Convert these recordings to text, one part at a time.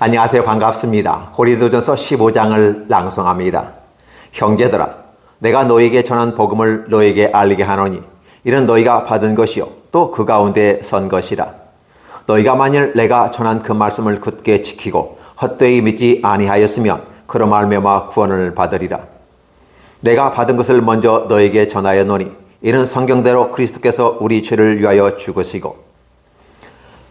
안녕하세요. 반갑습니다. 고린도전서 15장을 낭송합니다. 형제들아, 내가 너에게 전한 복음을 너에게 알리게 하노니 이는 너희가 받은 것이요 또 그 가운데 선 것이라. 너희가 만일 내가 전한 그 말씀을 굳게 지키고 헛되이 믿지 아니하였으면 그로 말미암아 구원을 받으리라. 내가 받은 것을 먼저 너에게 전하였노니 이는 성경대로 그리스도께서 우리 죄를 위하여 죽으시고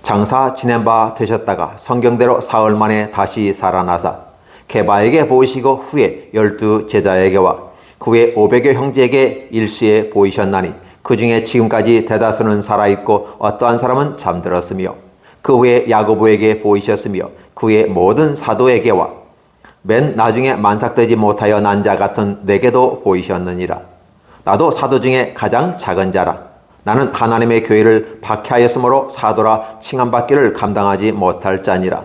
장사 지낸 바 되셨다가 성경대로 사흘 만에 다시 살아나사 게바에게 보이시고 후에 12 제자에게와 그 후에 500여 형제에게 일시에 보이셨나니 그 중에 지금까지 대다수는 살아있고 어떠한 사람은 잠들었으며 그 후에 야고보에게 보이셨으며 그 후에 모든 사도에게와 맨 나중에 만삭되지 못하여 난 자 같은 내게도 보이셨느니라. 나도 사도 중에 가장 작은 자라. 나는 하나님의 교회를 박해하였으므로 사도라 칭함받기를 감당하지 못할 자니라.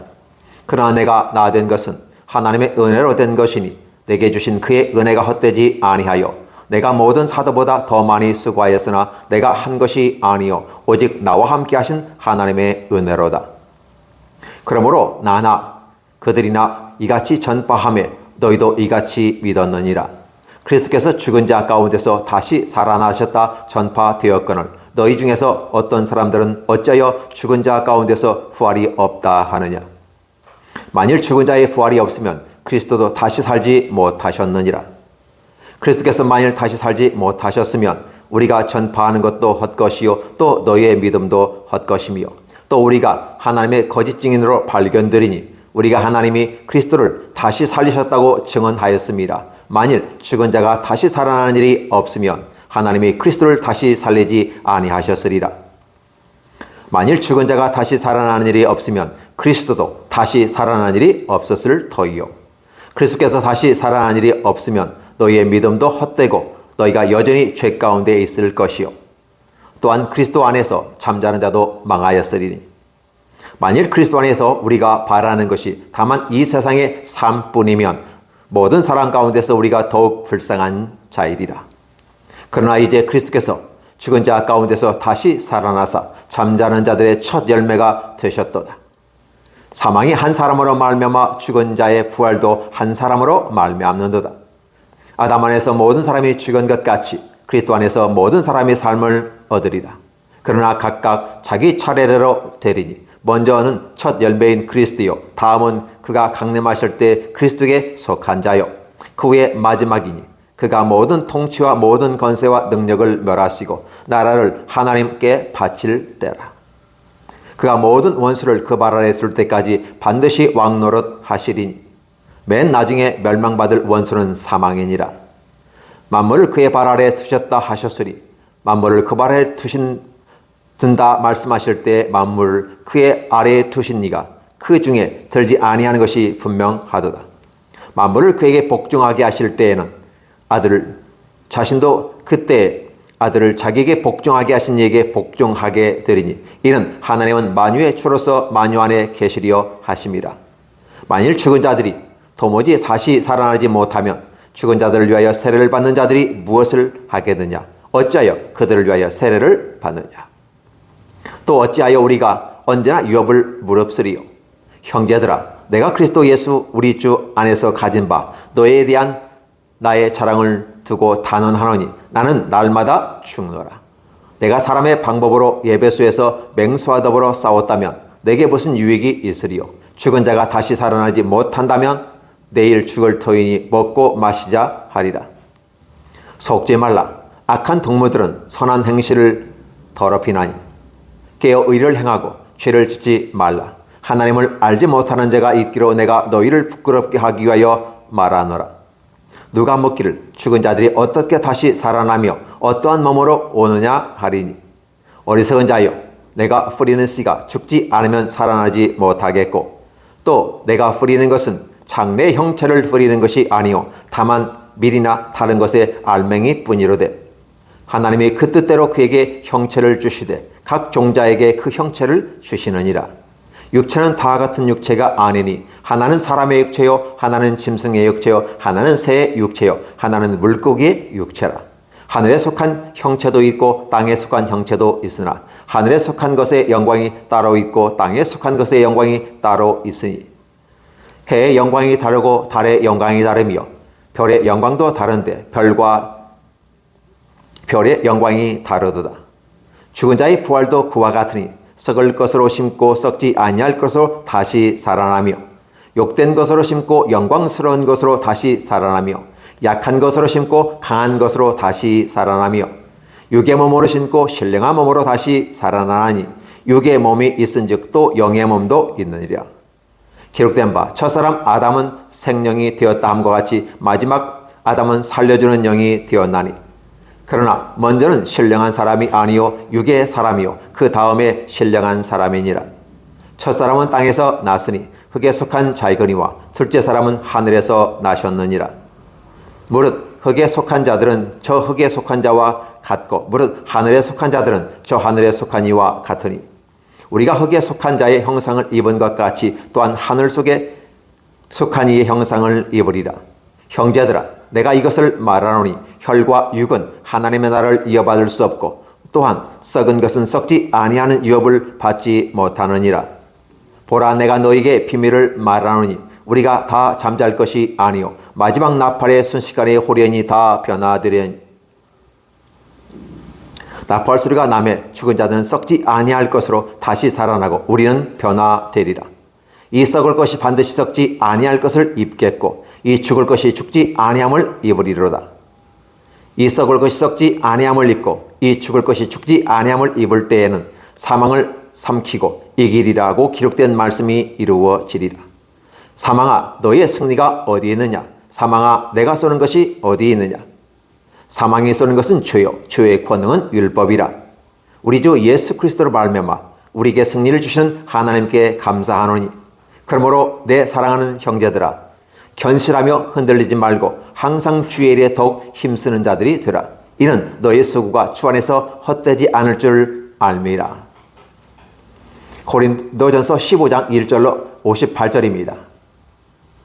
그러나 내가 나 된 것은 하나님의 은혜로 된 것이니 내게 주신 그의 은혜가 헛되지 아니하여 내가 모든 사도보다 더 많이 수고하였으나 내가 한 것이 아니요 오직 나와 함께 하신 하나님의 은혜로다. 그러므로 나나 그들이나 이같이 전파하며 너희도 이같이 믿었느니라. 그리스도께서 죽은 자 가운데서 다시 살아나셨다 전파되었거늘 너희 중에서 어떤 사람들은 어찌하여 죽은 자 가운데서 부활이 없다 하느냐. 만일 죽은 자의 부활이 없으면 그리스도도 다시 살지 못하셨느니라. 그리스도께서 만일 다시 살지 못하셨으면 우리가 전파하는 것도 헛것이요 또 너희의 믿음도 헛것이며 또 우리가 하나님의 거짓 증인으로 발견되리니 우리가 하나님이 그리스도를 다시 살리셨다고 증언하였습니다. 만일 죽은 자가 다시 살아나는 일이 없으면 하나님이 그리스도를 다시 살리지 아니하셨으리라. 만일 죽은 자가 다시 살아나는 일이 없으면 그리스도도 다시 살아나는 일이 없었을 터이요. 그리스도께서 다시 살아나는 일이 없으면 너희의 믿음도 헛되고 너희가 여전히 죄 가운데 있을 것이요. 또한 그리스도 안에서 잠자는 자도 망하였으리니 만일 그리스도 안에서 우리가 바라는 것이 다만 이 세상의 삶뿐이면 모든 사람 가운데서 우리가 더욱 불쌍한 자이리라. 그러나 이제 그리스도께서 죽은 자 가운데서 다시 살아나사 잠자는 자들의 첫 열매가 되셨도다. 사망이 한 사람으로 말미암아 죽은 자의 부활도 한 사람으로 말미암는도다. 아담 안에서 모든 사람이 죽은 것 같이 그리스도 안에서 모든 사람이 삶을 얻으리라. 그러나 각각 자기 차례대로 되리니 먼저는 첫 열매인 그리스도요 다음은 그가 강림하실 때 그리스도에게 속한 자요 그 후에 마지막이니 그가 모든 통치와 모든 권세와 능력을 멸하시고 나라를 하나님께 바칠 때라. 그가 모든 원수를 그 발 아래 둘 때까지 반드시 왕노릇 하시리니 맨 나중에 멸망받을 원수는 사망이니라. 만물을 그의 발 아래 두셨다 하셨으니 만물을 그 발 아래 든다 말씀하실 때 만물을 그의 아래에 두신 이가 그 중에 들지 아니하는 것이 분명하도다. 만물을 그에게 복종하게 하실 때에는 아들을 자신도 그때 아들을 자기에게 복종하게 하신 이에게 복종하게 되리니 이는 하나님은 만유의 주로서 만유 안에 계시리여 하심이라. 만일 죽은 자들이 도무지 다시 살아나지 못하면 죽은 자들을 위하여 세례를 받는 자들이 무엇을 하겠느냐. 어찌하여 그들을 위하여 세례를 받느냐. 또 어찌하여 우리가 언제나 유업을 무릅쓰리요. 형제들아, 내가 그리스도 예수 우리 주 안에서 가진 바 너에 대한 나의 자랑을 두고 단언하노니 나는 날마다 죽노라. 내가 사람의 방법으로 예배소에서 맹수와 더불어 싸웠다면 내게 무슨 유익이 있으리요. 죽은 자가 다시 살아나지 못한다면 내일 죽을 터이니 먹고 마시자 하리라. 속지 말라. 악한 동무들은 선한 행실을 더럽히나니 깨어 의를 행하고 죄를 짓지 말라. 하나님을 알지 못하는 자가 있기로 내가 너희를 부끄럽게 하기 위하여 말하노라. 누가 묻기를 죽은 자들이 어떻게 다시 살아나며 어떠한 몸으로 오느냐 하리니 어리석은 자여 내가 뿌리는 씨가 죽지 않으면 살아나지 못하겠고 또 내가 뿌리는 것은 장래 형체를 뿌리는 것이 아니요 다만 밀이나 다른 것의 알맹이 뿐이로되 하나님이 그 뜻대로 그에게 형체를 주시되 각 종자에게 그 형체를 주시느니라. 육체는 다 같은 육체가 아니니 하나는 사람의 육체요 하나는 짐승의 육체요 하나는 새의 육체요 하나는 물고기의 육체라. 하늘에 속한 형체도 있고 땅에 속한 형체도 있으나 하늘에 속한 것의 영광이 따로 있고 땅에 속한 것의 영광이 따로 있으니 해의 영광이 다르고 달의 영광이 다르며 별의 영광도 다른데 별과 별의 영광이 다르도다. 죽은 자의 부활도 그와 같으니 썩을 것으로 심고 썩지 아니할 것으로 다시 살아나며 욕된 것으로 심고 영광스러운 것으로 다시 살아나며 약한 것으로 심고 강한 것으로 다시 살아나며 육의 몸으로 심고 신령한 몸으로 다시 살아나니 육의 몸이 있은즉 또 영의 몸도 있느니라. 기록된 바 첫사람 아담은 생명이 되었다 함과 같이 마지막 아담은 살려주는 영이 되었나니 그러나 먼저는 신령한 사람이 아니요 육의 사람이요 그 다음에 신령한 사람이니라. 첫사람은 땅에서 났으니 흙에 속한 자이거니와 둘째 사람은 하늘에서 나셨느니라. 무릇 흙에 속한 자들은 저 흙에 속한 자와 같고 무릇 하늘에 속한 자들은 저 하늘에 속한 이와 같으니 우리가 흙에 속한 자의 형상을 입은 것 같이 또한 하늘 속에 속한 이의 형상을 입으리라. 형제들아 내가 이것을 말하노니 혈과 육은 하나님의 나라를 이어받을 수 없고 또한 썩은 것은 썩지 아니하는 유업을 받지 못하느니라. 보라 내가 너에게 비밀을 말하노니 우리가 다 잠잘 것이 아니요 마지막 나팔의 순식간에 호련히 다 변화되리니 나팔 소리가 나매 죽은 자들은 썩지 아니할 것으로 다시 살아나고 우리는 변화되리라. 이 썩을 것이 반드시 썩지 아니할 것을 입겠고 이 죽을 것이 죽지 아니함을 입으리로다. 이 썩을 것이 썩지 아니함을 입고 이 죽을 것이 죽지 아니함을 입을 때에는 사망을 삼키고 이기리라고 기록된 말씀이 이루어지리라. 사망아 너의 승리가 어디 있느냐? 사망아 내가 쏘는 것이 어디 있느냐? 사망이 쏘는 것은 죄요 죄의 권능은 율법이라. 우리 주 예수 그리스도로 말미암아 우리에게 승리를 주시는 하나님께 감사하노니 그러므로 내 사랑하는 형제들아 견실하며 흔들리지 말고 항상 주의 일에 더욱 힘쓰는 자들이 되라. 이는 너의 수고가 주 안에서 헛되지 않을 줄 알미라. 고린도전서 15장 1절로 58절입니다.